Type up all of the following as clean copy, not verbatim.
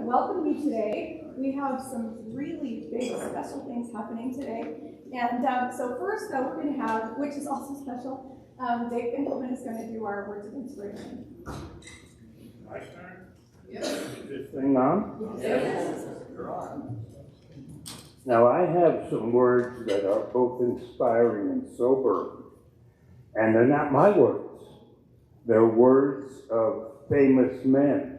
welcome you today. We have some really big special things happening today. And so first, we're going to have, which is also special, Dave Engelman is going to do our words of inspiration. My turn? Yes. Is this thing on? Yes. You're on. Now, I have some words that are both inspiring and sobering. And they're not my words. They're words of famous men.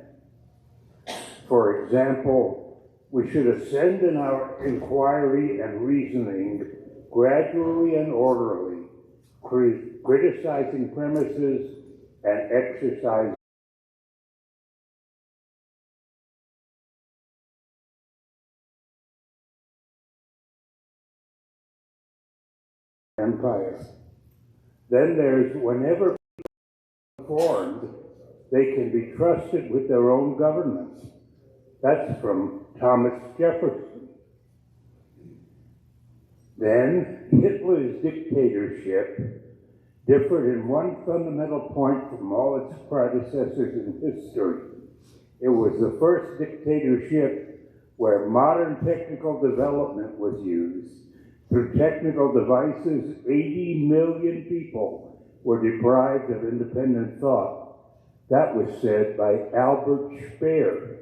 For example, we should ascend in our inquiry and reasoning gradually and orderly, criticizing premises and exercising empire. Then there's whenever formed, they can be trusted with their own governments. That's from Thomas Jefferson. Then Hitler's dictatorship differed in one fundamental point from all its predecessors in history. It was the first dictatorship where modern technical development was used. Through technical devices, 80 million people were deprived of independent thought. That was said by Albert Speer.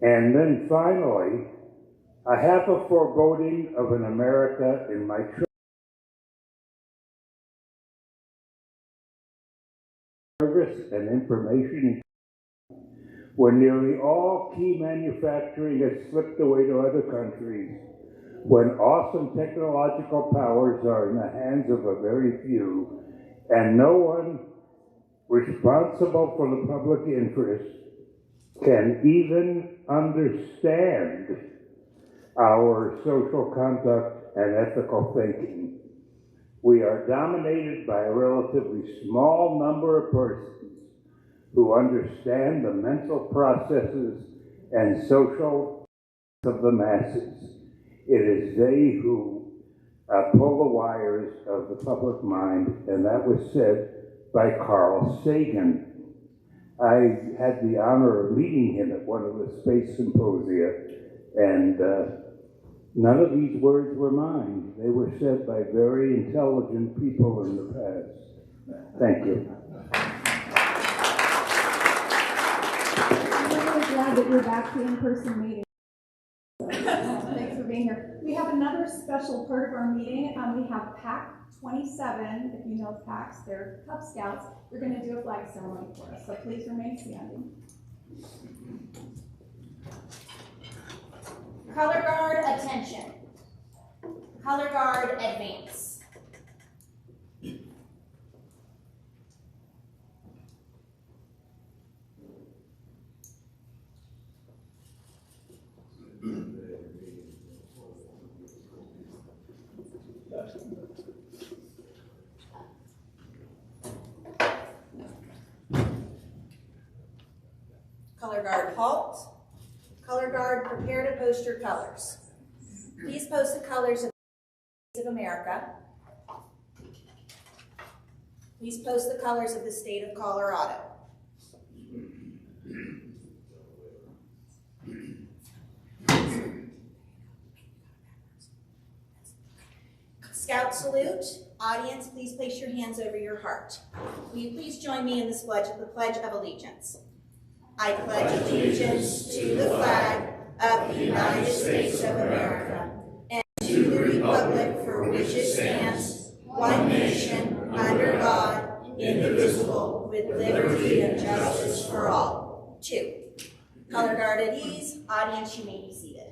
And then finally, I have a foreboding of an America in my service and information where nearly all key manufacturing has slipped away to other countries, when awesome technological powers are in the hands of a very few, and no one responsible for the public interest can even understand our social conduct and ethical thinking. We are dominated by a relatively small number of persons who understand the mental processes and social of the masses. It is they who pull the wires of the public mind, and that was said by Carl Sagan. I had the honor of meeting him at one of the space symposia, and none of these words were mine. They were said by very intelligent people in the past. Thank you. I'm really glad that you're back to in-person meeting. Thanks for being here. We have another special part of our meeting. We have PAC 27, if you know PACs, they're Cub Scouts. We're going to do a flag ceremony for us, so please remain standing. Color guard, attention. Color guard, advance. Color guard, halt. Color guard, prepare to post your colors. Please post the colors of America. Please post the colors of the state of Colorado. Scout salute. Audience, please place your hands over your heart. Will you please join me in the Pledge of Allegiance? I pledge allegiance to the flag of the United States of America and to the republic for which it stands, one nation, under God, indivisible, with liberty and justice for all. 2. Color guard at ease. Audience, you may be seated.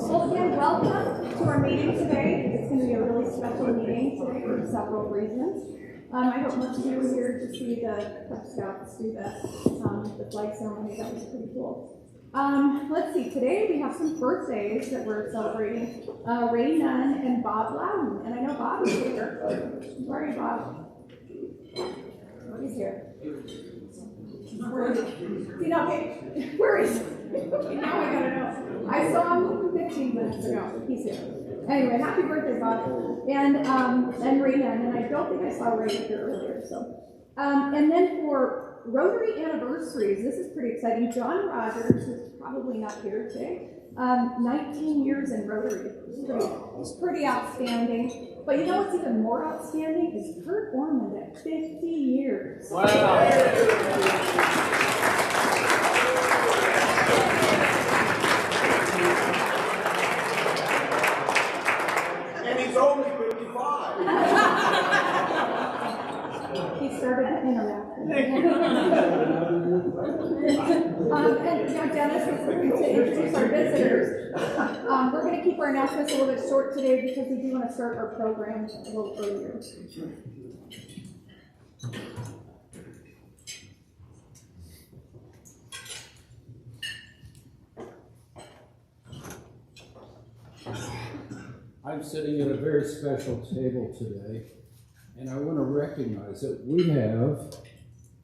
Well, again, welcome to our meeting today. It's going to be a really special meeting today for several reasons. I hope most of you are here to see the Cub Scouts do the flag ceremony. That was pretty cool. Let's see, today we have some birthdays that we're celebrating. Ray Nunn and Bob Loudon. And I know Bob is here. Where are you, Bob? Oh, he's here. Where is he? See, now, okay, where is he? Now I gotta know. I saw him 15 minutes ago. He's here. Anyway, happy birthday, Bob. And Ray Nunn. And I don't think I saw Ray here earlier. So, and then for Rotary anniversaries, this is pretty exciting. John Rogers, who's probably not here today, 19 years in Rotary. It's pretty outstanding. But you know what's even more outstanding is Kurt Ormond at 50 years. Wow. And he's only 55. He started the internet. And now Dennis is going to introduce our visitors. We're going to keep our announcements a little bit short today because we do want to start our program a little earlier. I'm sitting at a very special table today, and I want to recognize that we have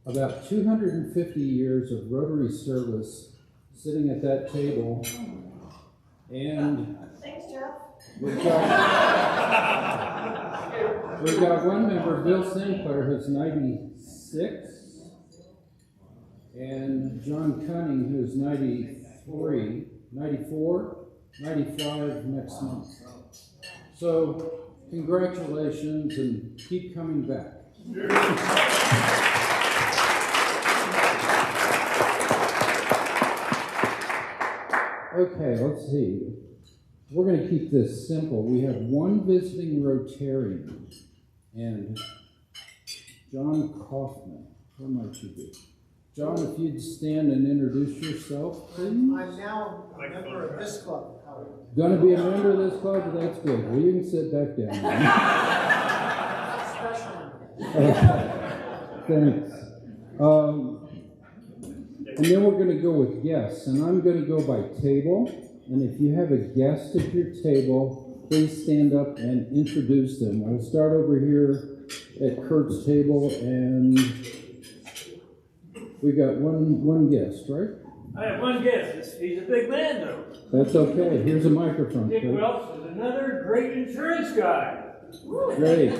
about 250 years of Rotary service sitting at that table, and Thanks, Jeff. we've got one member, Bill Sinclair, who's 96, and John Cunning, who's 93, 94, 95 next month. So, congratulations and keep coming back. Okay, let's see. We're going to keep this simple. We have one visiting Rotarian, and John Kaufman. Where might you be? John, if you'd stand and introduce yourself, please. I'm now a member of this club. Gonna be a member of this club? That's good. Well, you can sit back down. Thanks. And then we're gonna go with guests, and I'm gonna go by table. And if you have a guest at your table, please stand up and introduce them. We'll start over here at Kurt's table, and we got one guest, right? I have one guess. He's a big man, though. That's okay. Here's a microphone. Dick Kurt. Welch is another great insurance guy. Great.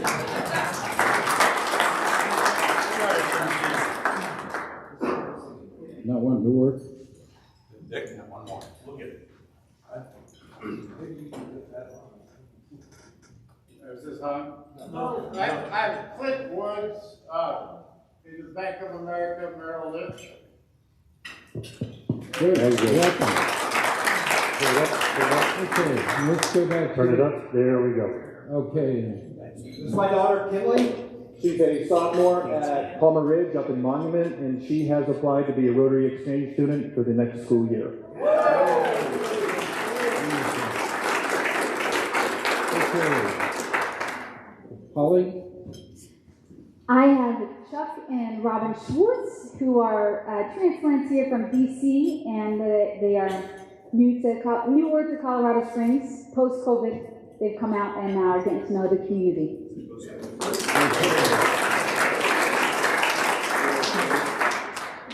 Not wanting to work? Dick, one more. Look at it. Is this on? I'm Clint Woods, in the Bank of America Merrill Lynch. Good. Welcome. Okay, let's go back to Turn it up. There we go. Okay. This is my daughter, Kinley. She's a sophomore at Palmer Ridge up in Monument, and she has applied to be a Rotary Exchange student for the next school year. Okay. Holly? I have Chuck and Robin Schwartz, who are transplants here from DC, and they are newer to Colorado Springs. Post-COVID, they've come out and now are getting to know the community.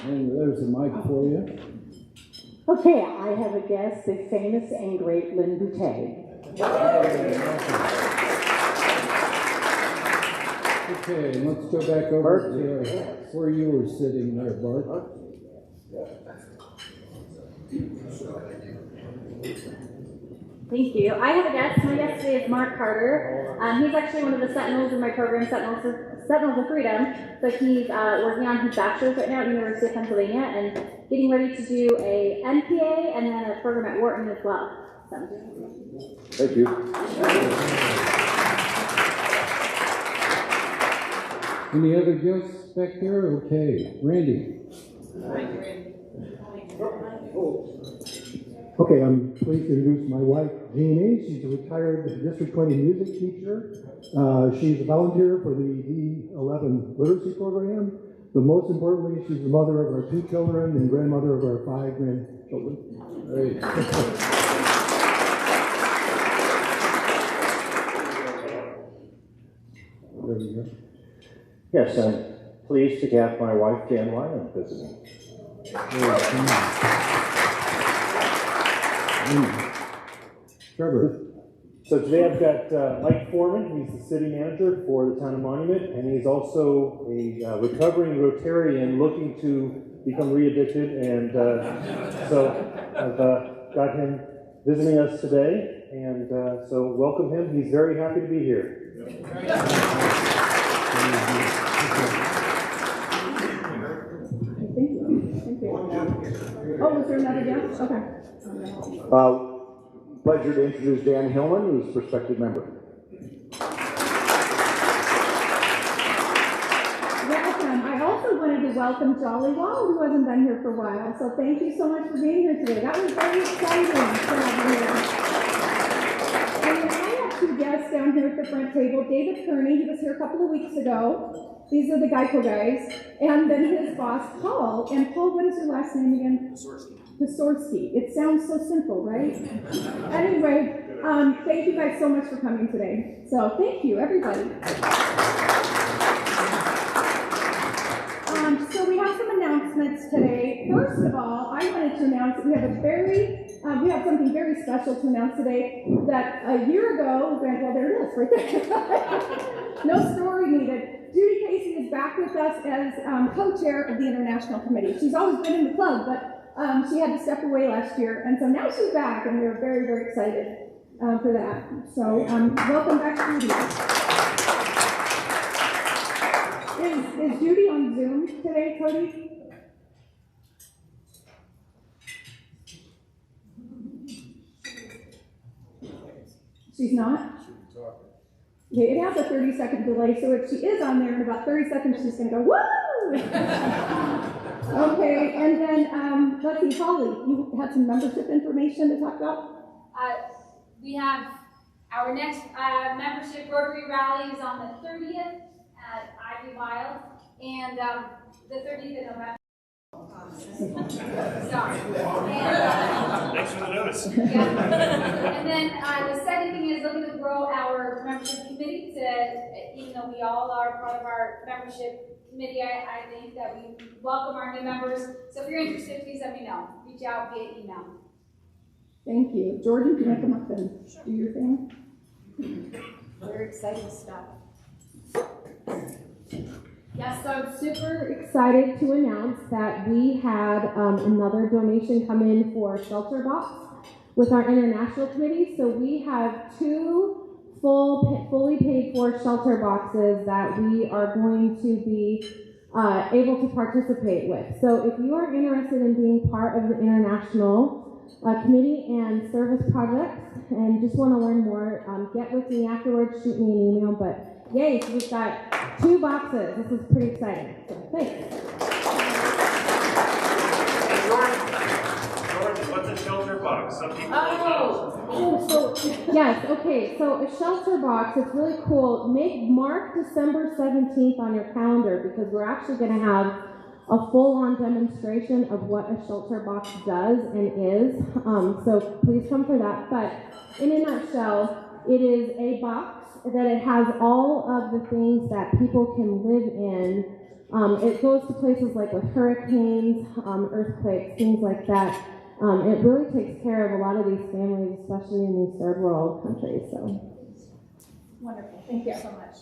And there's a mic for you. Okay, I have a guest, the famous and great Lynn Boutte. Okay, and let's go back over to where you were sitting there, Bart. Thank you. I have a guest. My guest today is Mark Carter. He's actually one of the Sentinels in my program, Sentinels of Freedom. So he's working on his bachelor's right now at the University of Pennsylvania and getting ready to do a NPA and then a program at Wharton as well. So. Thank you. Any other guests back there? Okay, Randy. Okay, I'm pleased to introduce my wife, Jeannie. She's a retired District 20 music teacher. She's a volunteer for the D11 literacy program, but most importantly, she's the mother of our 2 children and grandmother of our 5 grandchildren. Great. There you go. Yes, I'm pleased to have my wife, Jan Lyon, visiting. Trevor. So today I've got Mike Foreman. He's the city manager for the town of Monument, and he's also a recovering Rotarian looking to become re-addicted. And so I've got him visiting us today, and so welcome him. He's very happy to be here. Thank you. Oh, was there another guest? Okay. Pleasure to introduce Dan Hillman, who's a prospective member. Welcome. I also wanted to welcome Jolly Wall, who hasn't been here for a while. So thank you so much for being here today. That was very exciting to have you here. And I have 2 guests down here at the front table. David Kearney, he was here a couple of weeks ago. These are the Geico guys. And then his boss, Paul. And Paul, what is your last name again? Pisorsky. It sounds so simple, right? Anyway, thank you guys so much for coming today. So thank you, everybody. So we have some announcements today. First of all, I wanted to announce that we have something very special to announce today. That a year ago, well, there it is, right there. No story needed. Judy Casey is back with us as co-chair of the International Committee. She's always been in the club, but she had to step away last year, and so now she's back, and we're very, very excited for that. So welcome back, Judy. Is Judy on Zoom today, Cody? She's not? Okay, it has a 30-second delay, so if she is on there in about 30 seconds, she's going to go, woo! Okay, and then, let's see, Holly, you had some membership information to talk about? We have our next membership Rotary Rally is on the 30th at Ivy Wild, and the 30th of November. Sorry. Thanks for the notice. Yeah. And then the second thing is looking to grow our membership committee to, even though we all are part of our membership committee, I think that we welcome our new members. So if you're interested, please let me know. Reach out via email. Thank you. Jordan, can you come up and do your thing? Very exciting stuff. Yes, so I'm super excited to announce that we had another donation come in for a shelter box with our international committee. So we have 2 fully paid for shelter boxes that we are going to be able to participate with. So if you are interested in being part of the international committee and service projects and just want to learn more, get with me afterwards, shoot me an email. But yay, so we've got 2 boxes. This is pretty exciting. So thanks. George, what's a shelter box? Some people don't know. So yes, okay. So a shelter box, it's really cool. Mark December 17th on your calendar because we're actually going to have a full-on demonstration of what a shelter box does and is. So please come for that. But in a nutshell, it is a box that it has all of the things that people can live in. It goes to places like with hurricanes, earthquakes, things like that. It really takes care of a lot of these families, especially in these third world countries. So Wonderful. Thank you so much.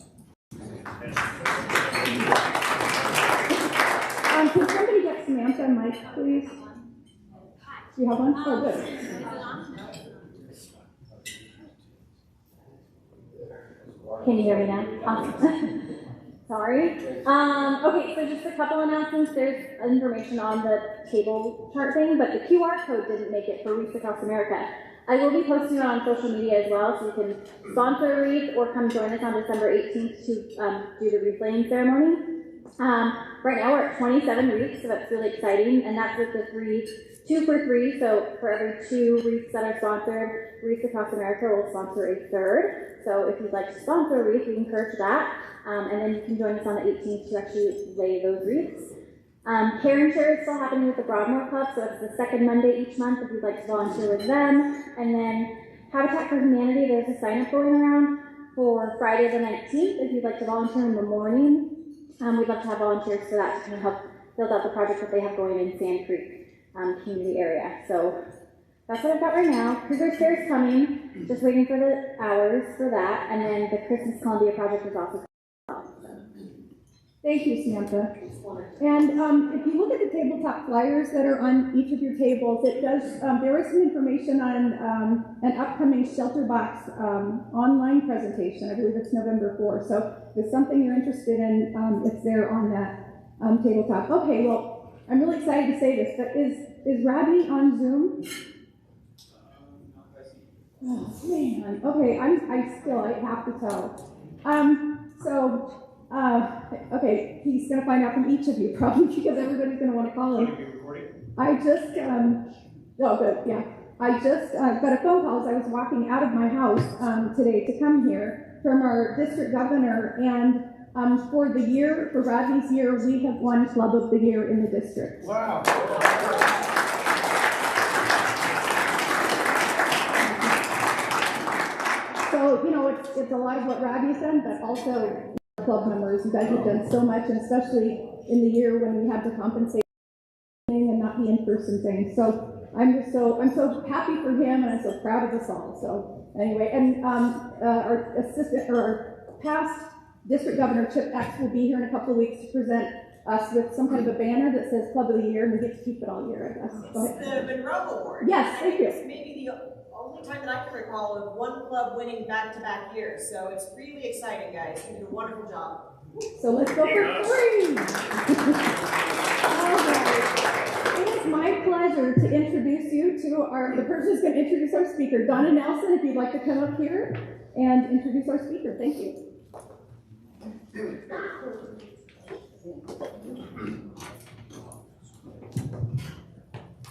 Can somebody get Samantha a mic, please? Do you have one? Oh, good. can you hear me now? Awesome. Sorry. Okay, so just a couple announcements. There's information on the table chart thing, but the QR code didn't make it for Wreaths Across America. I will be posting it on social media as well, so you can sponsor a wreath or come join us on December 18th to do the wreath laying ceremony. Right now we're at 27 wreaths, so that's really exciting, and that's with the 2 for 3, so for every 2 wreaths that are sponsored, Wreaths Across America will sponsor a 3rd. So if you'd like to sponsor a wreath, we encourage that. And then you can join us on the 18th to actually lay those wreaths. Care and Share is still happening with the Broadmoor Club, so it's the 2nd Monday each month if you'd like to volunteer with them. And then Habitat for Humanity, there's a sign-up going around for Friday the 19th if you'd like to volunteer in the morning. We'd love to have volunteers for that to kind of help build out the project that they have going in Sand Creek community area. So that's what I've got right now. Cougar Stair's coming, just waiting for the hours for that. And then the Christmas Columbia project is also coming. Thank you, Samantha. And if you look at the tabletop flyers that are on each of your tables, it does. There is some information on an upcoming shelter box online presentation. I believe it's November 4th. So if it's something you're interested in, it's there on that tabletop. Okay, well, I'm really excited to say this, but is Rodney on Zoom? Oh man. Okay, I have to tell. Okay, he's going to find out from each of you probably because everybody's going to want to call him. I just, oh good, yeah. I just got a phone call as I was walking out of my house today to come here from our district governor, and for Rodney's year, we have won Club of the Year in the district. Wow. So, you know, it's a lot of what Rodney's done, but also club members. You guys have done so much, and especially in the year when we had to compensate and not the in-person thing. So I'm so happy for him, and I'm so proud of us all. So anyway, and our past district governor Chip X will be here in a couple of weeks to present us with some kind of a banner that says Club of the Year, and we get to keep it all year, I guess. Go ahead. It's the Monroe Award. Yes, thank you. It's maybe the only time that I can recall of one club winning back-to-back years. So it's really exciting, guys. You did a wonderful job. So let's go for 3. All right. It is my pleasure to introduce you to the person who's going to introduce our speaker, Donna Nelson, if you'd like to come up here and introduce our speaker. Thank you.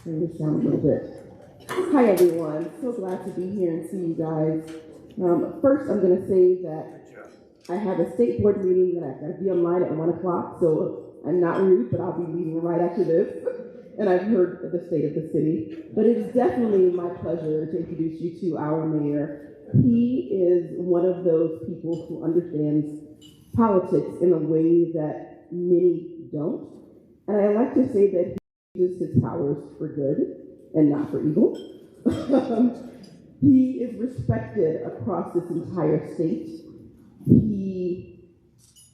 Turn this down a little bit. Hi everyone, so glad to be here and see you guys. First, I'm going to say that I have a state board meeting and I've got to be online at 1 o'clock, so I'm not rude, but I'll be leaving right after this. And I've heard the state of the city. But it is definitely my pleasure to introduce you to our mayor. He is one of those people who understands politics in a way that many don't. And I like to say that he uses his powers for good and not for evil. He is respected across this entire state. He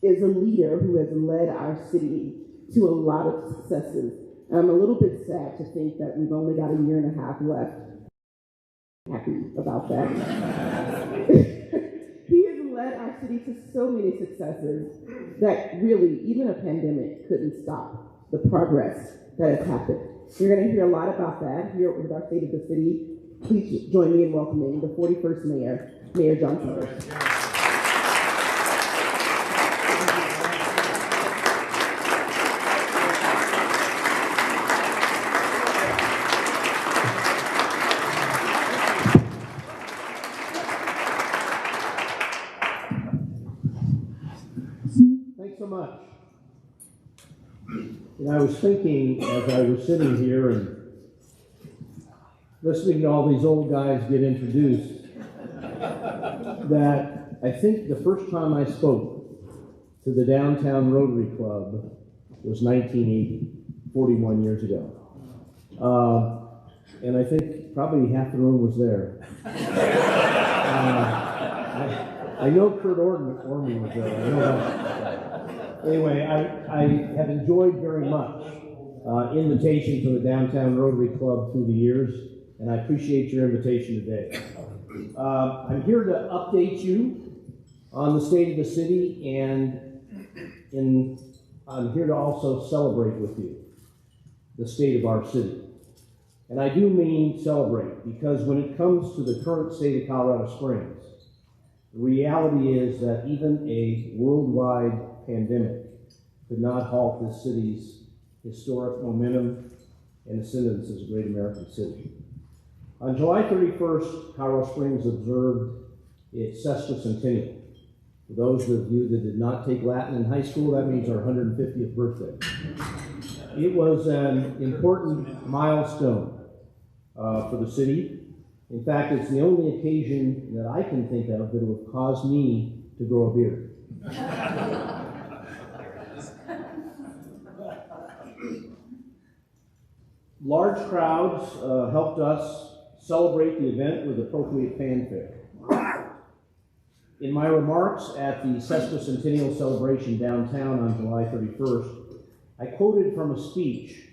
is a leader who has led our city to a lot of successes. And I'm a little bit sad to think that we've only got a year and a half left. I'm happy about that. He has led our city to so many successes that really, even a pandemic couldn't stop the progress that has happened. You're going to hear a lot about that here with our State of the City. Please join me in welcoming the 41st Mayor, Mayor John Suthers. Thanks so much. And I was thinking as I was sitting here and listening to all these old guys get introduced, that I think the first time I spoke to the Downtown Rotary Club was 1980, 41 years ago. And I think probably half the room was there. I know Kurt Orman was there. I know that. Anyway, I have enjoyed very much invitations to the Downtown Rotary Club through the years, and I appreciate your invitation today. I'm here to update you on the state of the city, and I'm here to also celebrate with you the state of our city. And I do mean celebrate, because when it comes to the current state of Colorado Springs, the reality is that even a worldwide pandemic could not halt this city's historic momentum and ascendance as a great American city. On July 31st, Colorado Springs observed its Sesquicentennial. For those of you that did not take Latin in high school, that means our 150th birthday. It was an important milestone for the city. In fact, it's the only occasion that I can think of that would cause me to grow a beard. Large crowds helped us celebrate the event with appropriate fanfare. In my remarks at the Sesquicentennial celebration downtown on July 31st, I quoted from a speech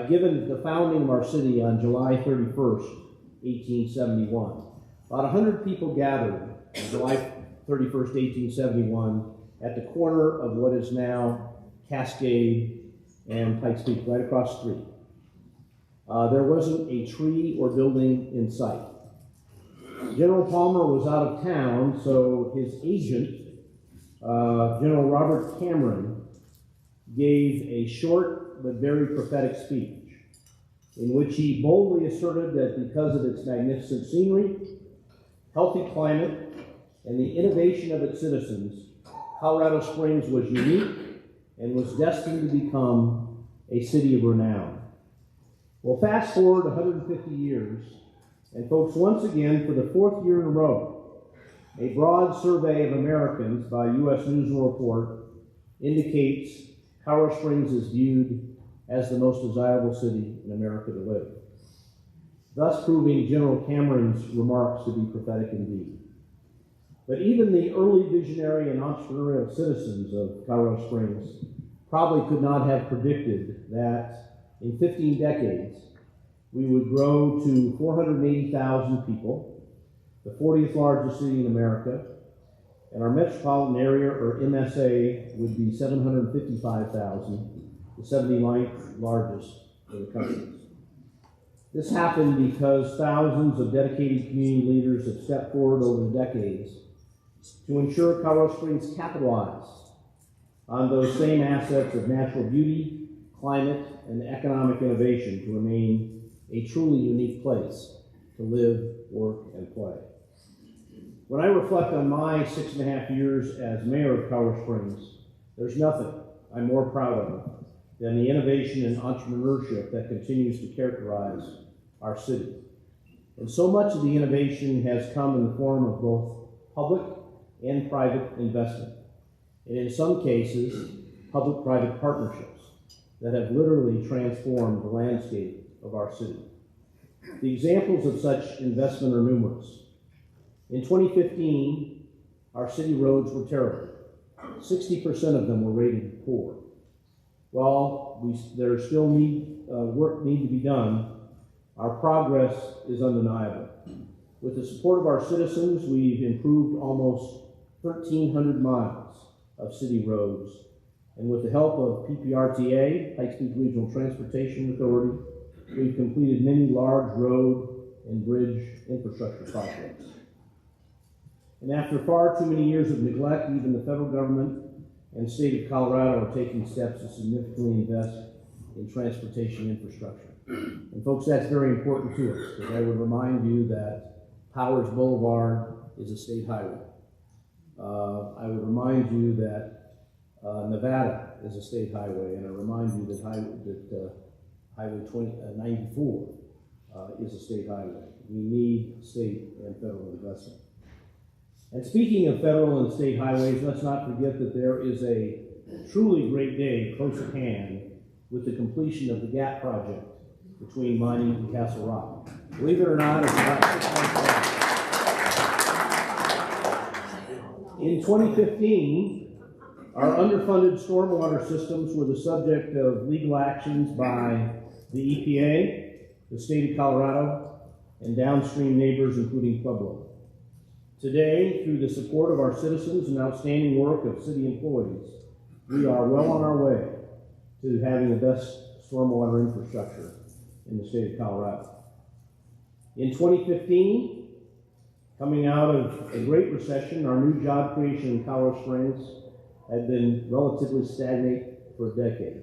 given at the founding of our city on July 31st, 1871. About 100 people gathered on July 31st, 1871 at the corner of what is now Cascade and Pikes Peak, right across the street. There wasn't a tree or building in sight. General Palmer was out of town, so his agent, General Robert Cameron, gave a short but very prophetic speech in which he boldly asserted that because of its magnificent scenery, healthy climate, and the innovation of its citizens, Colorado Springs was unique and was destined to become a city of renown. Well, fast forward 150 years, and folks, once again, for the fourth year in a row, a broad survey of Americans by U.S. News and Report indicates Colorado Springs is viewed as the most desirable city in America to live, thus proving General Cameron's remarks to be prophetic indeed. But even the early visionary and entrepreneurial citizens of Colorado Springs probably could not have predicted that in 15 decades, we would grow to 480,000 people, the 40th largest city in America, and our metropolitan area, or MSA, would be 755,000, the 79th largest in the country. This happened because thousands of dedicated community leaders have stepped forward over the decades to ensure Colorado Springs capitalized on those same assets of natural beauty, climate, and economic innovation to remain a truly unique place to live, work, and play. When I reflect on my 6.5 years as mayor of Colorado Springs, there's nothing I'm more proud of than the innovation and entrepreneurship that continues to characterize our city. And so much of the innovation has come in the form of both public and private investment, and in some cases, public-private partnerships that have literally transformed the landscape of our city. The examples of such investment are numerous. In 2015, our city roads were terrible. 60% of them were rated poor. While there still work need to be done, our progress is undeniable. With the support of our citizens, we've improved almost 1,300 miles of city roads. And with the help of PPRTA, Pikes Peak Regional Transportation Authority, we've completed many large road and bridge infrastructure projects. And after far too many years of neglect, even the federal government and state of Colorado are taking steps to significantly invest in transportation infrastructure. And folks, that's very important to us, because I would remind you that Powers Boulevard is a state highway. I would remind you that Nevada is a state highway, and I remind you that Highway 94 is a state highway. We need state and federal investment. And speaking of federal and state highways, let's not forget that there is a truly great day close at hand with the completion of the GAP project between Mining and Castle Rock. Believe it or not, it's about 6 months away. In 2015, our underfunded stormwater systems were the subject of legal actions by the EPA, the state of Colorado, and downstream neighbors, including Pueblo. Today, through the support of our citizens and outstanding work of city employees, we are well on our way to having the best stormwater infrastructure in the state of Colorado. In 2015, coming out of a great recession, our new job creation in Colorado Springs had been relatively stagnant for a decade.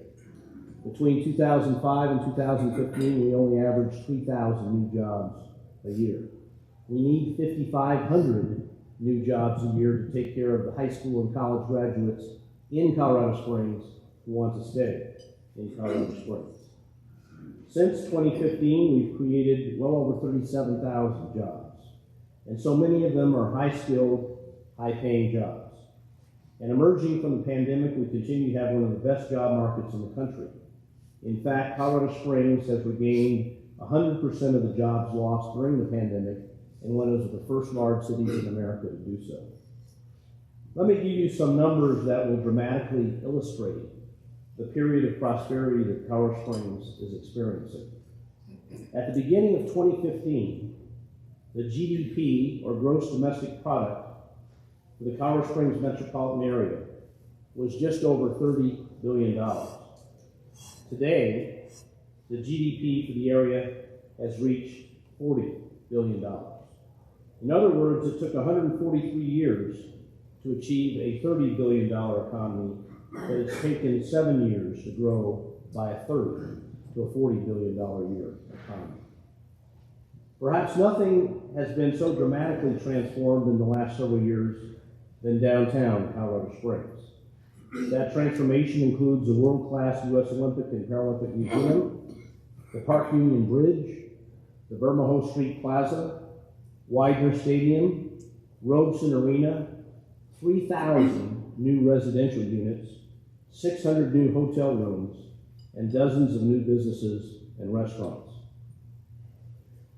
Between 2005 and 2015, we only averaged 3,000 new jobs a year. We need 5,500 new jobs a year to take care of the high school and college graduates in Colorado Springs who want to stay in Colorado Springs. Since 2015, we've created well over 37,000 jobs. And so many of them are high-skilled, high-paying jobs. And emerging from the pandemic, we continue to have one of the best job markets in the country. In fact, Colorado Springs has regained 100% of the jobs lost during the pandemic and one of the first large cities in America to do so. Let me give you some numbers that will dramatically illustrate the period of prosperity that Colorado Springs is experiencing. At the beginning of 2015, the GDP, or gross domestic product, for the Colorado Springs metropolitan area was just over $30 billion. Today, the GDP for the area has reached $40 billion. In other words, it took 143 years to achieve a $30 billion economy, but it's taken 7 years to grow by a third to a $40 billion a year economy. Perhaps nothing has been so dramatically transformed in the last several years than downtown Colorado Springs. That transformation includes the world-class U.S. Olympic and Paralympic Museum, the Park Union Bridge, the Bermejo Street Plaza, Widener Stadium, Robeson Arena, 3,000 new residential units, 600 new hotel rooms, and dozens of new businesses and restaurants.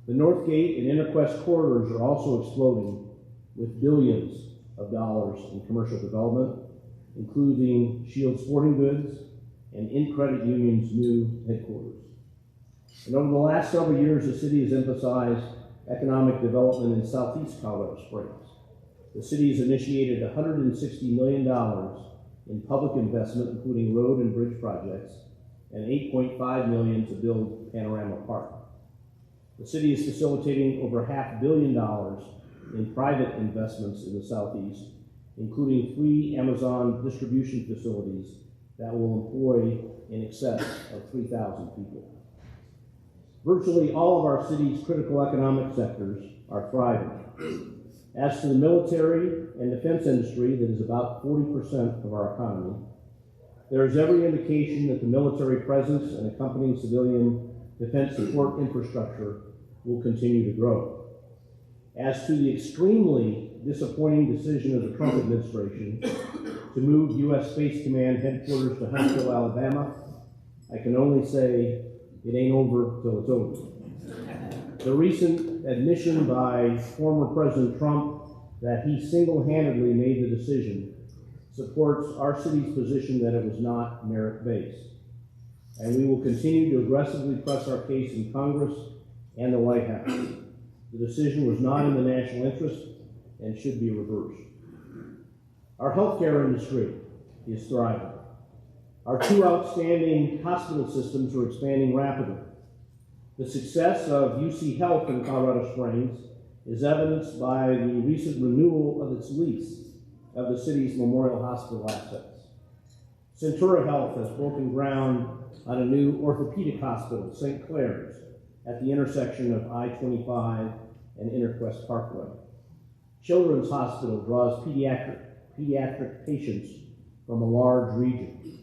The Northgate and Interquest corridors are also exploding with billions of dollars in commercial development, including Shield Sporting Goods and InCredit Union's new headquarters. And over the last several years, the city has emphasized economic development in southeast Colorado Springs. The city has initiated $160 million in public investment, including road and bridge projects, and $8.5 million to build Panorama Park. The city is facilitating over $500 million in private investments in the southeast, including 3 Amazon distribution facilities that will employ in excess of 3,000 people. Virtually all of our city's critical economic sectors are thriving. As to the military and defense industry, that is about 40% of our economy, there is every indication that the military presence and accompanying civilian defense support infrastructure will continue to grow. As to the extremely disappointing decision of the Trump administration to move U.S. Space Command headquarters to Huntsville, Alabama, I can only say it ain't over till it's over. The recent admission by former President Trump that he single-handedly made the decision supports our city's position that it was not merit-based. And we will continue to aggressively press our case in Congress and the White House. The decision was not in the national interest and should be reversed. Our healthcare industry is thriving. Our two outstanding hospital systems are expanding rapidly. The success of UC Health in Colorado Springs is evidenced by the recent renewal of its lease of the city's Memorial Hospital assets. Centura Health has broken ground on a new orthopedic hospital, St. Clair's, at the intersection of I-25 and Interquest Parkway. Children's Hospital draws pediatric patients from a large region.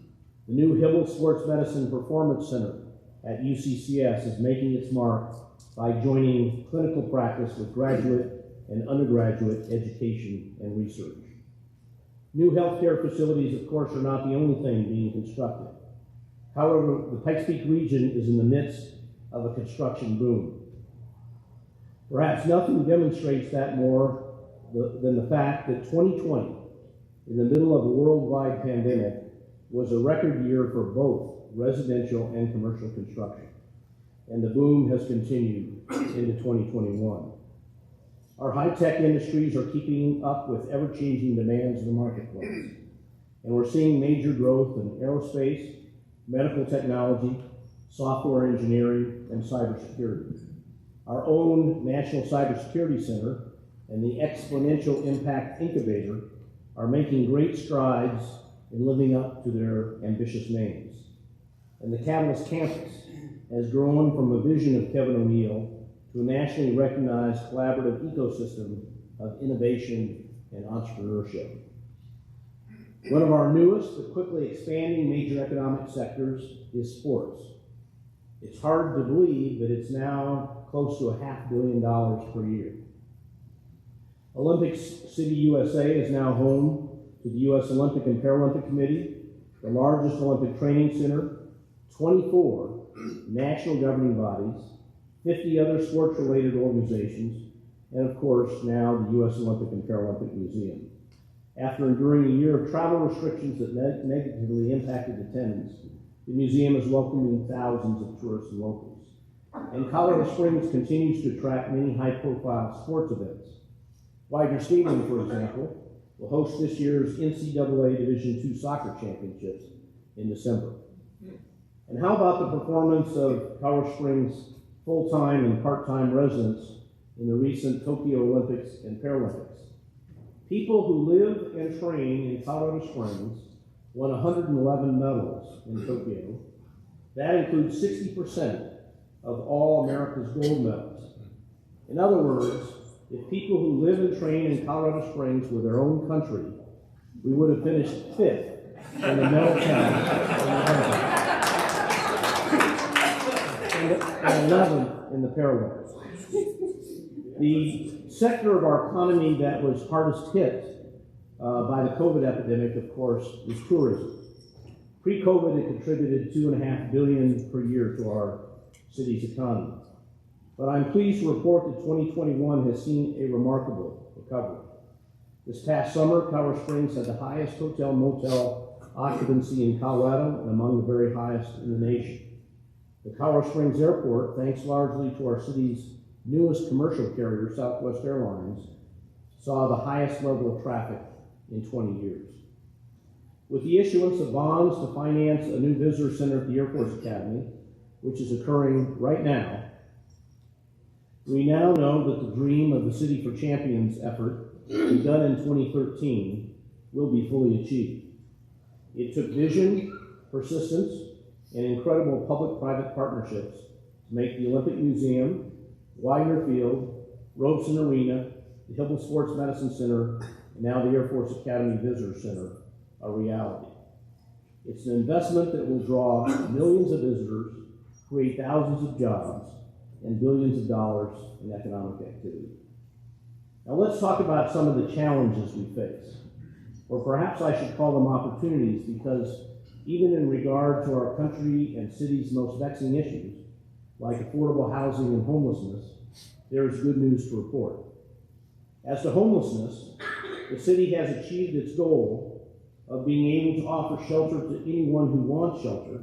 The new Hibble Sports Medicine Performance Center at UCCS is making its mark by joining clinical practice with graduate and undergraduate education and research. New healthcare facilities, of course, are not the only thing being constructed. However, the Pikes Peak region is in the midst of a construction boom. Perhaps nothing demonstrates that more than the fact that 2020, in the middle of a worldwide pandemic, was a record year for both residential and commercial construction. And the boom has continued into 2021. Our high-tech industries are keeping up with ever-changing demands of the marketplace. And we're seeing major growth in aerospace, medical technology, software engineering, and cybersecurity. Our own National Cybersecurity Center and the Exponential Impact Incubator are making great strides in living up to their ambitious names. And the Catalyst Campus has grown from a vision of Kevin O'Neill to a nationally recognized collaborative ecosystem of innovation and entrepreneurship. One of our newest but quickly expanding major economic sectors is sports. It's hard to believe that it's now close to $500 million per year. Olympic City, USA is now home to the U.S. Olympic and Paralympic Committee, the largest Olympic training center, 24 national governing bodies, 50 other sports-related organizations, and of course now the U.S. Olympic and Paralympic Museum. After enduring a year of travel restrictions that negatively impacted attendance, the museum is welcoming thousands of tourists and locals. And Colorado Springs continues to attract many high-profile sports events. Widener Stadium, for example, will host this year's NCAA Division II Soccer Championships in December. And how about the performance of Colorado Springs full-time and part-time residents in the recent Tokyo Olympics and Paralympics? People who live and train in Colorado Springs won 111 medals in Tokyo. That includes 60% of all America's gold medals. In other words, if people who live and train in Colorado Springs were their own country, we would have finished 5th in the medal count and 11th in the Paralympics. The sector of our economy that was hardest hit by the COVID epidemic, of course, is tourism. Pre-COVID, it contributed $2.5 billion per year to our city's economy. But I'm pleased to report that 2021 has seen a remarkable recovery. This past summer, Colorado Springs had the highest hotel-motel occupancy in Colorado and among the very highest in the nation. The Colorado Springs Airport, thanks largely to our city's newest commercial carrier, Southwest Airlines, saw the highest level of traffic in 20 years. With the issuance of bonds to finance a new visitor center at the Air Force Academy, which is occurring right now, we now know that the dream of the City for Champions effort, begun in 2013, will be fully achieved. It took vision persistence, and incredible public-private partnerships to make the Olympic Museum, Widener Field, Robeson Arena, the Hillman Sports Medicine Center, and now the Air Force Academy Visitor Center a reality. It's an investment that will draw millions of visitors, create thousands of jobs, and billions of dollars in economic activity. Now let's talk about some of the challenges we face, or perhaps I should call them opportunities, because even in regard to our country and city's most vexing issues, like affordable housing and homelessness, there is good news to report. As to homelessness, the city has achieved its goal of being able to offer shelter to anyone who wants shelter,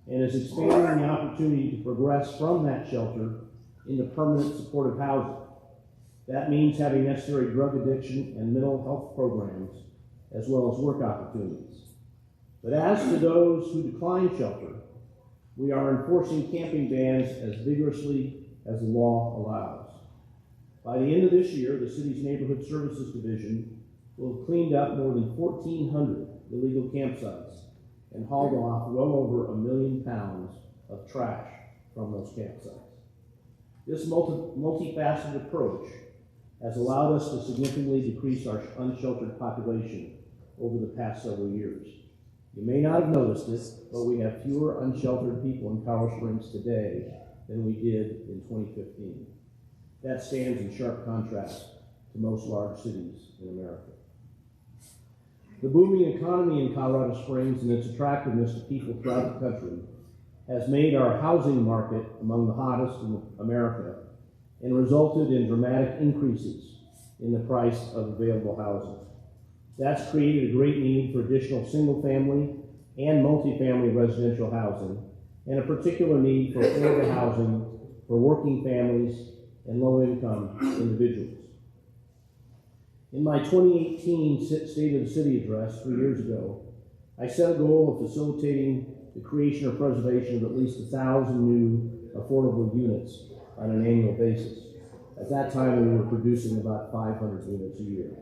and is expanding the opportunity to progress from that shelter into permanent supportive housing. That means having necessary drug addiction and mental health programs, as well as work opportunities. But as to those who decline shelter, we are enforcing camping bans as vigorously as the law allows. By the end of this year, the city's Neighborhood Services Division will have cleaned up more than 1,400 illegal campsites and hauled off well over 1 million pounds of trash from those campsites. This multifaceted approach has allowed us to significantly decrease our unsheltered population over the past several years. You may not have noticed this, but we have fewer unsheltered people in Colorado Springs today than we did in 2015. That stands in sharp contrast to most large cities in America. The booming economy in Colorado Springs and its attractiveness to people throughout the country has made our housing market among the hottest in America and resulted in dramatic increases in the price of available housing. That's created a great need for additional single-family and multifamily residential housing, and a particular need for affordable housing for working families and low-income individuals. In my 2018 State of the City address 3 years ago, I set a goal of facilitating the creation or preservation of at least 1,000 new affordable units on an annual basis. At that time, we were producing about 500 units a year.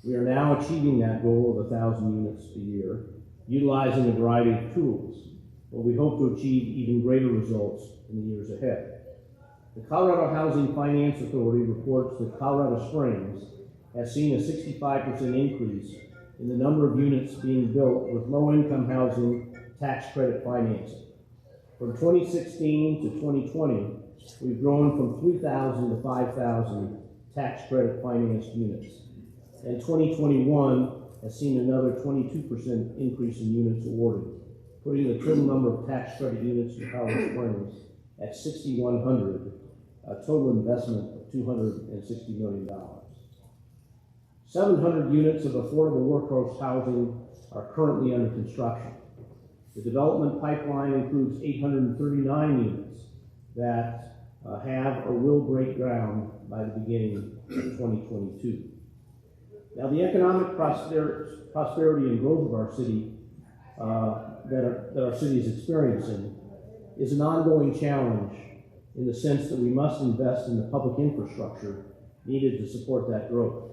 We are now achieving that goal of 1,000 units a year, utilizing a variety of tools, but we hope to achieve even greater results in the years ahead. The Colorado Housing Finance Authority reports that Colorado Springs has seen a 65% increase in the number of units being built with low-income housing tax credit financing. From 2016 to 2020, we've grown from 3,000 to 5,000 tax credit financed units. And 2021 has seen another 22% increase in units awarded, putting the total number of tax credit units in Colorado Springs at 6,100, a total investment of $260 million. 700 units of affordable workforce housing are currently under construction. The development pipeline includes 839 units that have or will break ground by the beginning of 2022. Now, the economic prosperity and growth of our city that our city is experiencing is an ongoing challenge in the sense that we must invest in the public infrastructure needed to support that growth.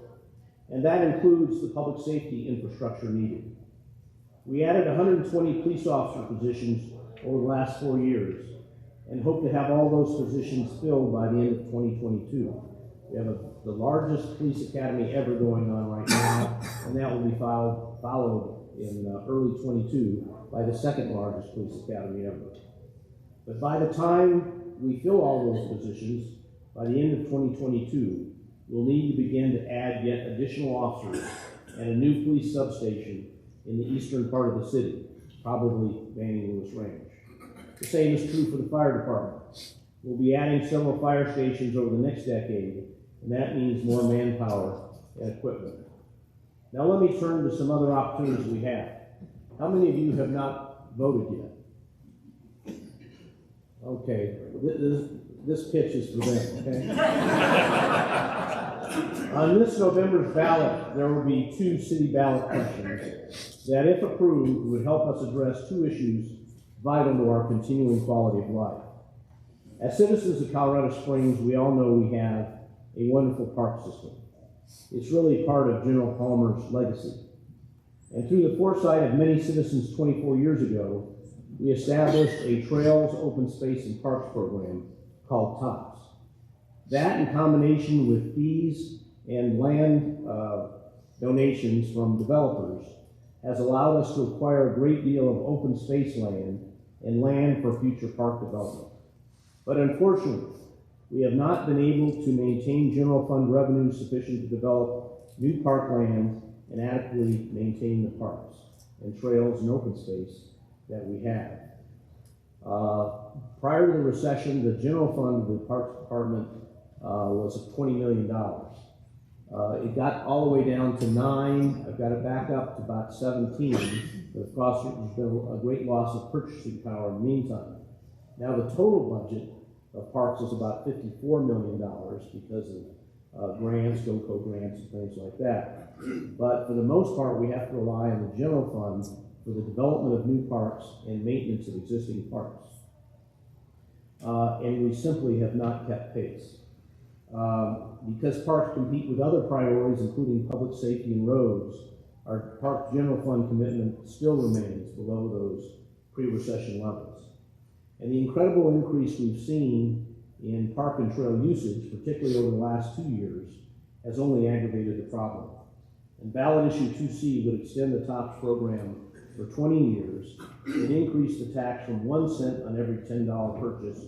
And that includes the public safety infrastructure needed. We added 120 police officer positions over the last 4 years and hope to have all those positions filled by the end of 2022. We have the largest police academy ever going on right now, and that will be followed in early 22 by the second largest police academy ever. But by the time we fill all those positions, by the end of 2022, we'll need to begin to add yet additional officers and a new police substation in the eastern part of the city, probably Banning Lewis Range. The same is true for the fire department. We'll be adding several fire stations over the next decade, and that means more manpower and equipment. Now let me turn to some other opportunities we have. How many of you have not voted yet? Okay, this pitch is for them, okay? On this November's ballot, there will be 2 city ballot questions that, if approved, would help us address 2 issues vital to our continuing quality of life. As citizens of Colorado Springs, we all know we have a wonderful park system. It's really part of General Palmer's legacy. And through the foresight of many citizens 24 years ago, we established a Trails, Open Space, and Parks program called TOPS. That, in combination with fees and land donations from developers, has allowed us to acquire a great deal of open space land and land for future park development. But unfortunately, we have not been able to maintain general fund revenue sufficient to develop new park land and adequately maintain the parks and trails and open space that we have. Prior to the recession, the general fund of the Parks Department was $20 million. It got all the way down to 9. I've got it back up to about 17. But of course, there's been a great loss of purchasing power in the meantime. Now the total budget of parks is about $54 million because of grants, GOCO grants, and things like that. But for the most part, we have to rely on the general fund for the development of new parks and maintenance of existing parks. And we simply have not kept pace. Because parks compete with other priorities, including public safety and roads, our park general fund commitment still remains below those pre-recession levels. And the incredible increase we've seen in park and trail usage, particularly over the last 2 years, has only aggravated the problem. And ballot issue 2C would extend the TOPS program for 20 years and increase the tax from 1 cent on every $10 purchase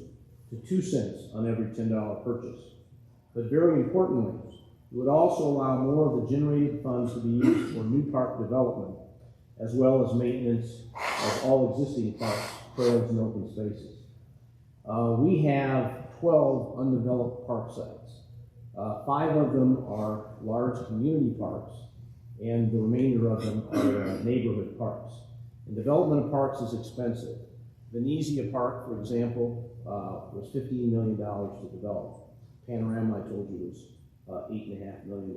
to 2 cents on every $10 purchase. But very importantly, it would also allow more of the generated funds to be used for new park development, as well as maintenance of all existing parks, trails, and open spaces. We have 12 undeveloped park sites. 5 of them are large community parks, and the remainder of them are neighborhood parks. And development of parks is expensive. Venezia Park, for example, was $15 million to develop. Panorama, I told you, was $8.5 million.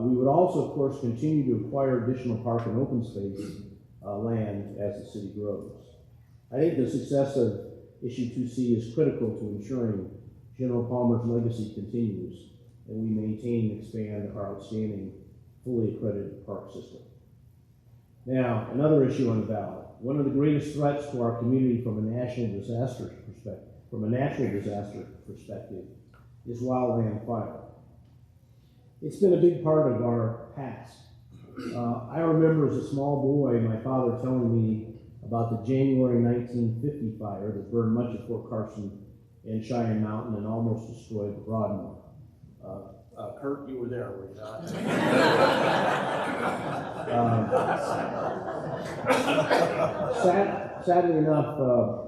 We would also, of course, continue to acquire additional park and open space land as the city grows. I think the success of issue 2C is critical to ensuring General Palmer's legacy continues and we maintain and expand our outstanding, fully accredited park system. Now, another issue on the ballot. One of the greatest threats to our community from a natural disaster perspective is wildland fire. It's been a big part of our past. I remember as a small boy my father telling me about the January 1950 fire that burned much of Fort Carson and Cheyenne Mountain and almost destroyed the Broadmoor. Kurt, you were there, were you not? Sadly enough,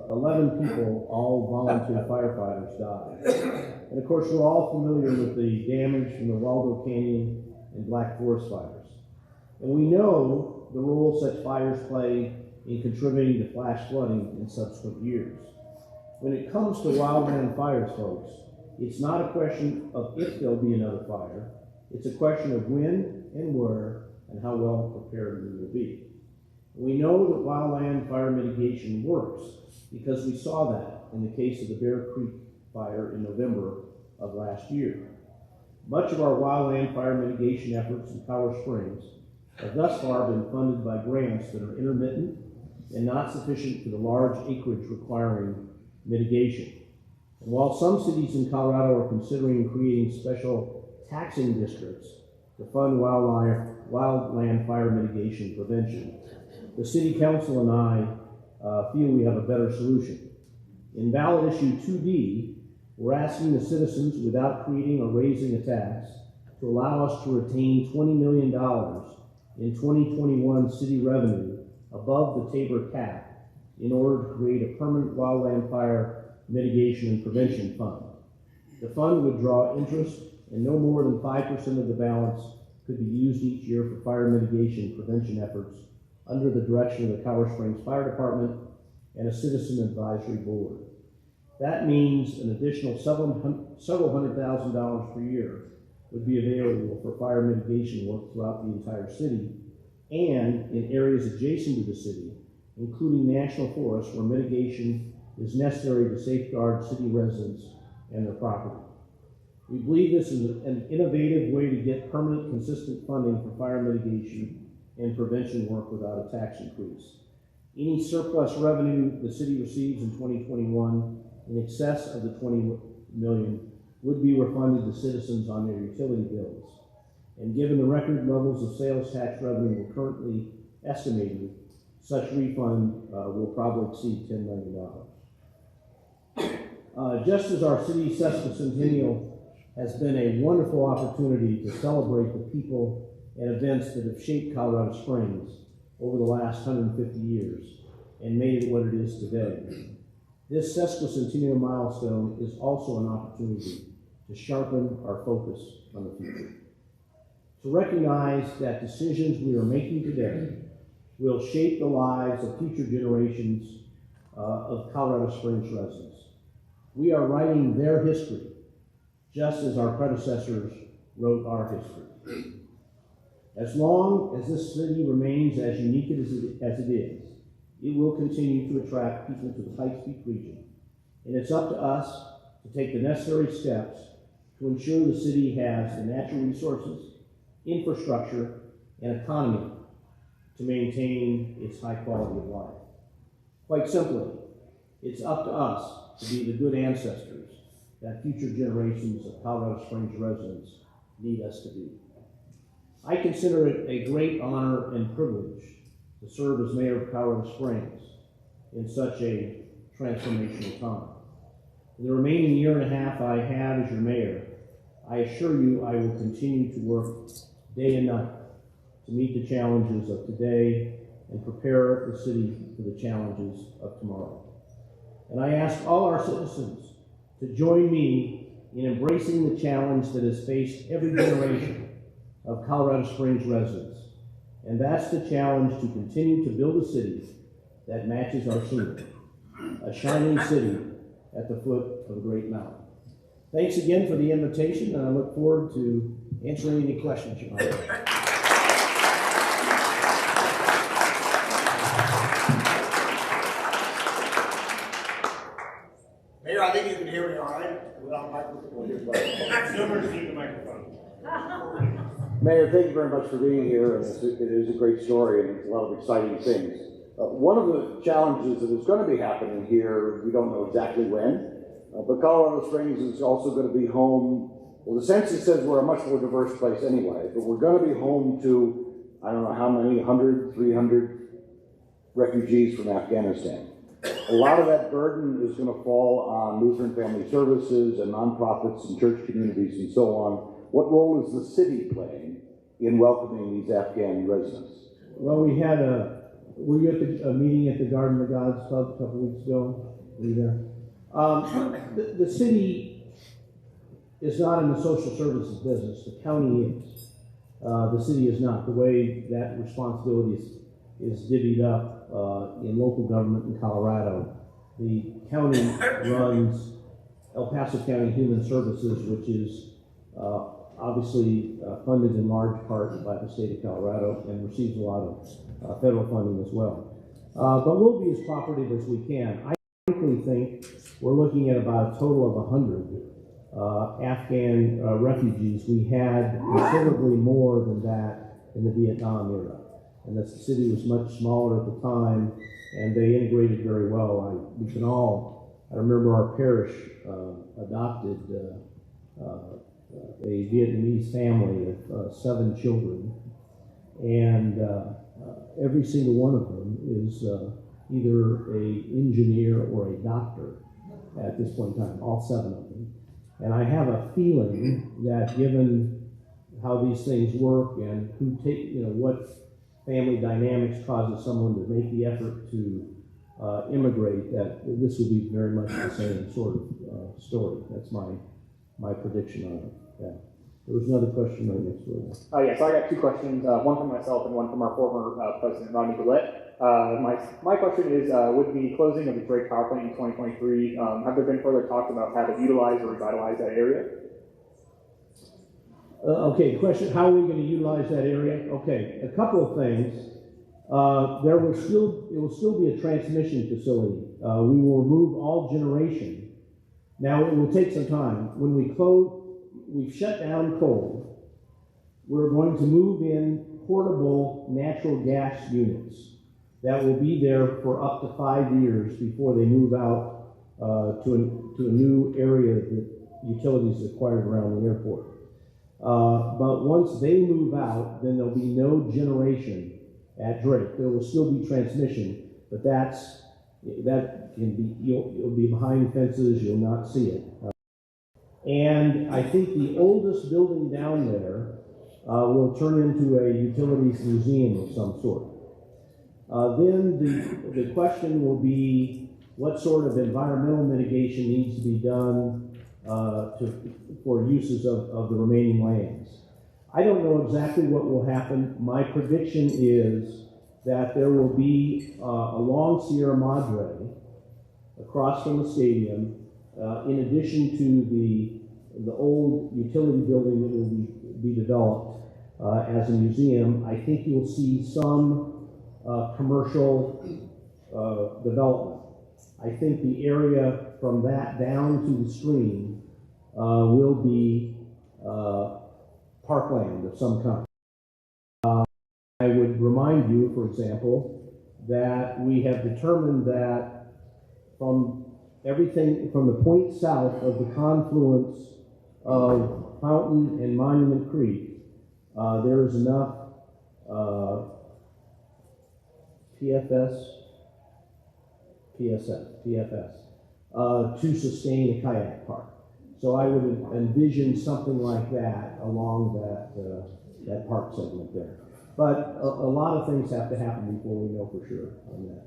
11 people, all volunteer firefighters, died. And of course, we're all familiar with the damage from the Waldo Canyon and Black Forest fires. And we know the role such fires play in contributing to flash flooding in subsequent years. When it comes to wildland fires, folks, it's not a question of if there'll be another fire. It's a question of when and where and how well prepared we will be. We know that wildland fire mitigation works because we saw that in the case of the Bear Creek fire in November of last year. Much of our wildland fire mitigation efforts in Powder Springs have thus far been funded by grants that are intermittent and not sufficient for the large acreage requiring mitigation. And while some cities in Colorado are considering creating special taxing districts to fund wildland fire mitigation prevention, the City Council and I feel we have a better solution. In ballot issue 2D, we're asking the citizens, without creating or raising a tax, to allow us to retain $20 million in 2021 city revenue above the Tabor cap in order to create a permanent wildland fire mitigation and prevention fund. The fund would draw interest, and no more than 5% of the balance could be used each year for fire mitigation prevention efforts under the direction of the Powder Springs Fire Department and a citizen advisory board. That means an additional several $100,000 per year would be available for fire mitigation work throughout the entire city and in areas adjacent to the city, including national forests where mitigation is necessary to safeguard city residents and their property. We believe this is an innovative way to get permanent, consistent funding for fire mitigation and prevention work without a tax increase. Any surplus revenue the city receives in 2021 in excess of the $20 million would be refunded to citizens on their utility bills. And given the record levels of sales tax revenue we're currently estimating, such refund will probably exceed $10 million. Just as our city Sesquicentennial has been a wonderful opportunity to celebrate the people and events that have shaped Colorado Springs over the last 150 years and made it what it is today, this Sesquicentennial milestone is also an opportunity to sharpen our focus on the future. To recognize that decisions we are making today will shape the lives of future generations of Colorado Springs residents. We are writing their history, just as our predecessors wrote our history. As long as this city remains as unique as it is, it will continue to attract people to the Pikes Peak region. And it's up to us to take the necessary steps to ensure the city has the natural resources, infrastructure, and economy to maintain its high quality of life. Quite simply, it's up to us to be the good ancestors that future generations of Colorado Springs residents need us to be. I consider it a great honor and privilege to serve as mayor of Colorado Springs in such a transformational time. In the remaining year and a half I have as your mayor, I assure you I will continue to work day and night to meet the challenges of today and prepare the city for the challenges of tomorrow. And I ask all our citizens to join me in embracing the challenge that has faced every generation of Colorado Springs residents. And that's the challenge to continue to build a city that matches our scenery, a shining city at the foot of a great mountain. Thanks again for the invitation, and I look forward to answering any questions you might have. Mayor, I think you can hear me all right without a microphone. Zoomers need the microphone. Mayor, thank you very much for being here. It is a great story and it's a lot of exciting things. One of the challenges that is going to be happening here, we don't know exactly when, but Colorado Springs is also going to be home. Well, the census says we're a much more diverse place anyway, but we're going to be home to, I don't know how many, 100, 300 refugees from Afghanistan. A lot of that burden is going to fall on Lutheran Family Services and nonprofits and church communities and so on. What role is the city playing in welcoming these Afghan residents? Well, were you at a meeting at the Garden of the Gods Club a couple weeks ago? Were you there? The city is not in the social services business. The county is. The city is not. The way that responsibility is divvied up in local government in Colorado. The county runs El Paso County Human Services, which is obviously funded in large part by the state of Colorado and receives a lot of federal funding as well. But we'll be as cooperative as we can. I frankly think we're looking at about a total of 100 Afghan refugees. We had considerably more than that in the Vietnam era. And the city was much smaller at the time, and they integrated very well. I remember our parish adopted a Vietnamese family of 7 children, and every single one of them is either an engineer or a doctor at this point in time, all 7 of them. And I have a feeling that given how these things work and what family dynamics causes someone to make the effort to immigrate, that this will be very much the same sort of story. That's my prediction on it. Yeah. There was another question right next to it. Yes, I got 2 questions, one from myself and one from our former president, Rodney Gillette. My question is, with the closing of the Drake Power Plant in 2023, have there been further talks about how to utilize or revitalize that area? Okay, question, how are we going to utilize that area? Okay, a couple of things. It will still be a transmission facility. We will remove all generation. Now, it will take some time. When we've shut down coal. We're going to move in portable natural gas units that will be there for up to 5 years before they move out to a new area that utilities acquired around the airport. But once they move out, then there'll be no generation at Drake. There will still be transmission, but that can be, you'll be behind fences, you'll not see it. And I think the oldest building down there will turn into a utilities museum of some sort. Then the question will be what sort of environmental mitigation needs to be done for uses of the remaining lands. I don't know exactly what will happen. My prediction is that there will be along Sierra Madre, across from the stadium, in addition to the old utility building that will be developed as a museum, I think you'll see some commercial development. I think the area from that down to the stream will be parkland of some kind. I would remind you, for example, that we have determined that from everything from the point south of the confluence of Fountain and Monument Creek, there is enough PFS to sustain a kayak park. So I would envision something like that along that park segment there. But a lot of things have to happen before we know for sure on that.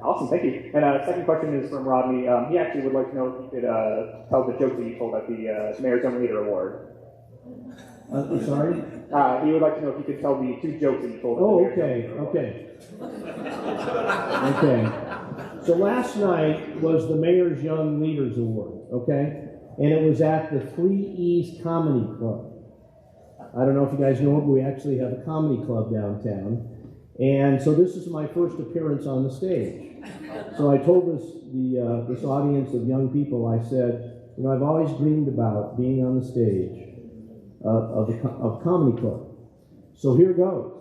Awesome, thank you. And second question is from Rodney. He actually would like to know if you could tell the jokes that you told at the Mayor's Young Leader Award. I'm sorry? He would like to know if you could tell the 2 jokes that you told. Oh, okay. So last night was the Mayor's Young Leaders Award, okay? And it was at the 3 East Comedy Club. I don't know if you guys know it, but we actually have a comedy club downtown. And so this is my first appearance on the stage. So I told this audience of young people, I said, you know, I've always dreamed about being on the stage of a comedy club. So here goes.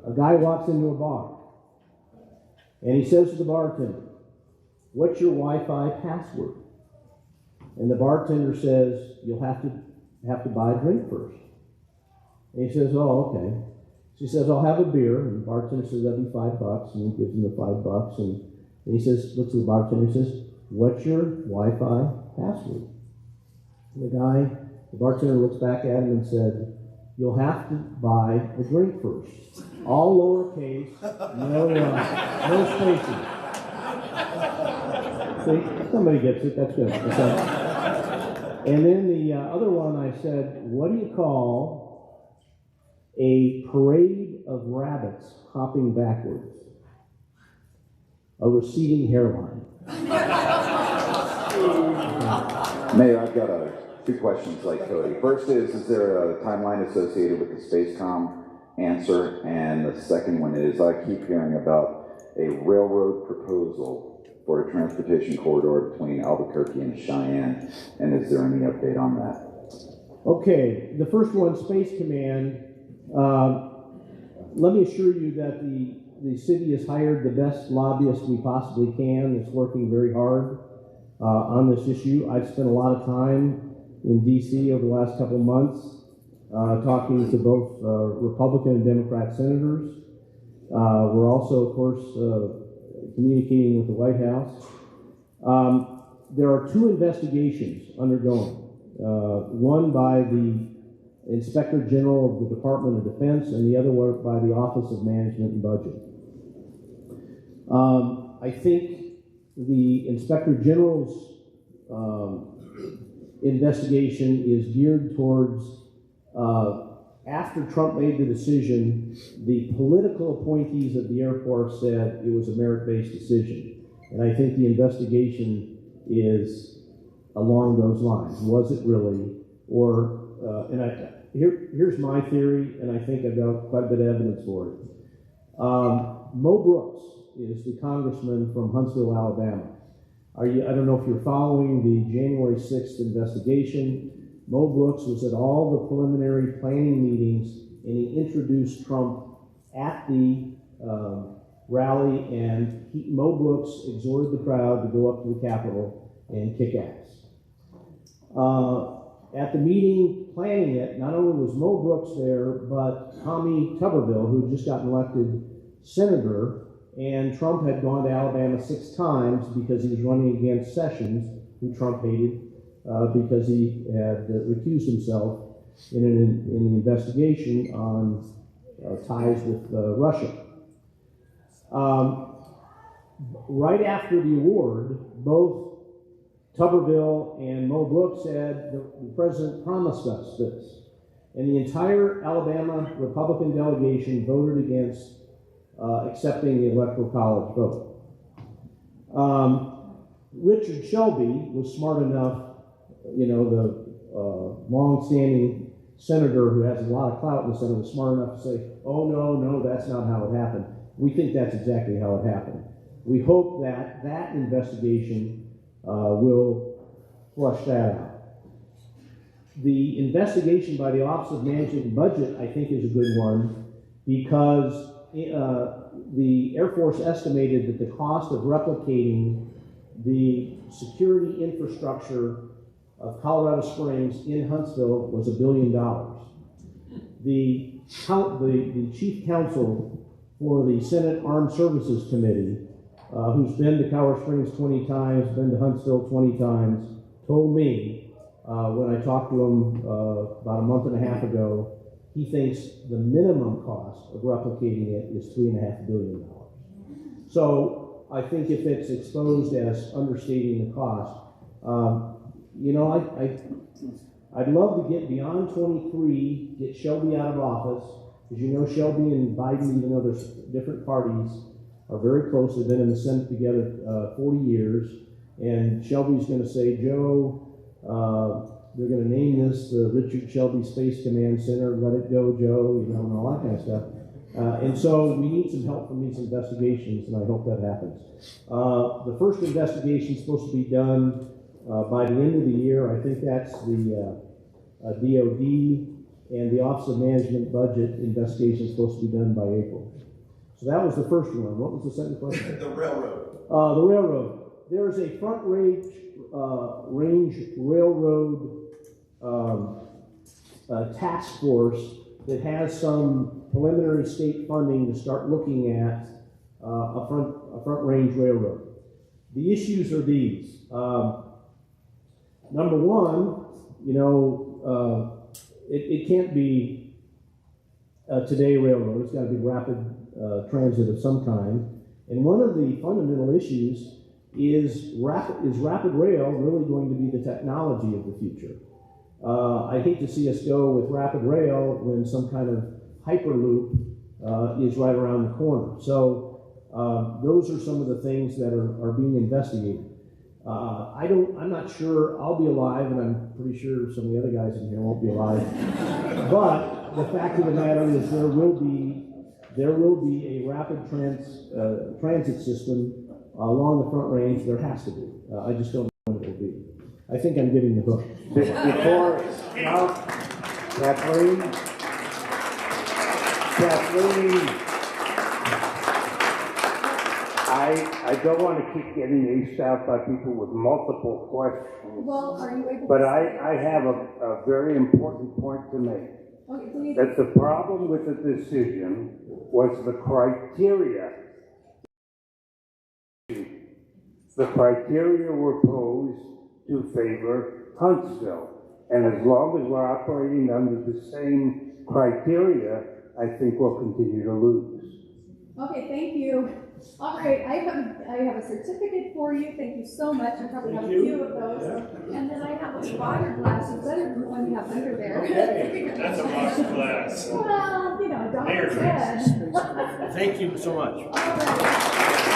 A guy walks into a bar, and he says to the bartender, "What's your Wi-Fi password?" And the bartender says, "You'll have to buy a drink first." And he says, "Oh, okay." She says, "I'll have a beer." And the bartender says, "That'd be $5. And he gives him the $5. And he says, looks at the bartender and says, "What's your Wi-Fi password?" And the bartender looks back at him and said, "You'll have to buy a drink first." All lowercase, no spacing. See, somebody gets it, that's good. Okay. And then the other one I said, "What do you call a parade of rabbits hopping backwards?" "A receding hairline." Mayor, I've got 2 questions like Cody. First is there a timeline associated with the Spacecom answer? And the second one is, I keep hearing about a railroad proposal for a transportation corridor between Albuquerque and Cheyenne, and is there any update on that? Okay, the first one, Space Command. Let me assure you that the city has hired the best lobbyist we possibly can. It's working very hard on this issue. I've spent a lot of time in D.C. over the last couple of months talking to both Republican and Democrat senators. We're also, of course, communicating with the White House. There are 2 investigations undergoing. One by the Inspector General of the Department of Defense, and the other one by the Office of Management and Budget. I think the Inspector General's investigation is geared towards, after Trump made the decision, the political appointees of the Air Force said it was a merit-based decision. And I think the investigation is along those lines. Was it really? Or, here's my theory, and I think I've got quite a bit of evidence for it. Mo Brooks is the congressman from Huntsville, Alabama. I don't know if you're following the January 6th investigation. Mo Brooks was at all the preliminary planning meetings and he introduced Trump at the rally, and Mo Brooks exhorted the crowd to go up to the Capitol and kick ass. At the meeting planning it, not only was Mo Brooks there, but Tommy Tuberville, who had just gotten elected senator, and Trump had gone to Alabama 6 times because he was running against Sessions, who Trump hated, because he had recused himself in an investigation on ties with Russia. Right after the award, both Tuberville and Mo Brooks said the president promised us this. And the entire Alabama Republican delegation voted against accepting the Electoral College vote. Richard Shelby was smart enough, the long-standing senator who has a lot of clout in the Senate was smart enough to say, oh, no, that's not how it happened. We think that's exactly how it happened. We hope that that investigation will flush that out. The investigation by the Office of Management and Budget, I think, is a good one because the Air Force estimated that the cost of replicating the security infrastructure of Colorado Springs in Huntsville was $1 billion. The chief counsel for the Senate Armed Services Committee, who's been to Colorado Springs 20 times, been to Huntsville 20 times, told me when I talked to him about a month and a half ago, he thinks the minimum cost of replicating it is $3.5 billion. So I think if it's exposed as understating the cost, I'd love to get beyond 23, get Shelby out of office, because Shelby and Biden, even though there's different parties, are very close. They've been in the Senate together 40 years, and Shelby's going to say, Joe, they're going to name this the Richard Shelby Space Command Center, let it go, Joe, and all that kind of stuff. And so we need some help from these investigations, and I hope that happens. The first investigation is supposed to be done by the end of the year. I think that's the DOD, and the Office of Management Budget investigation is supposed to be done by April. So that was the first one. What was the second question? The railroad. The railroad. There is a Front Range Railroad task force that has some preliminary state funding to start looking at a front range railroad. The issues are these. Number one, it can't be today railroad. It's got to be rapid transit of some kind. And one of the fundamental issues is rapid rail really going to be the technology of the future? I hate to see us go with rapid rail when some kind of hyperloop is right around the corner. So those are some of the things that are being investigated. I'm not sure I'll be alive, and I'm pretty sure some of the other guys in here won't be alive. But the fact of the matter is there will be a rapid transit system along the Front Range. There has to be. I just don't know when it will be. I think I'm getting the hook. Before now, Kathleen, I don't want to keep getting aced out by people with multiple questions. Well, are you able But to... I have a very important point to make. Okay, please. That the problem with the decision was the criteria. The criteria were posed to favor Huntsville. And as long as we're operating under the same criteria, I think we'll continue to lose. Okay, thank you. All right, I have a certificate for you. Thank you so much. I probably have a few of those. Yeah. And then I have a water glass. It's better than the one you have under there. Okay. That's a water glass. Well, Donna's head. Thank you so much. All right.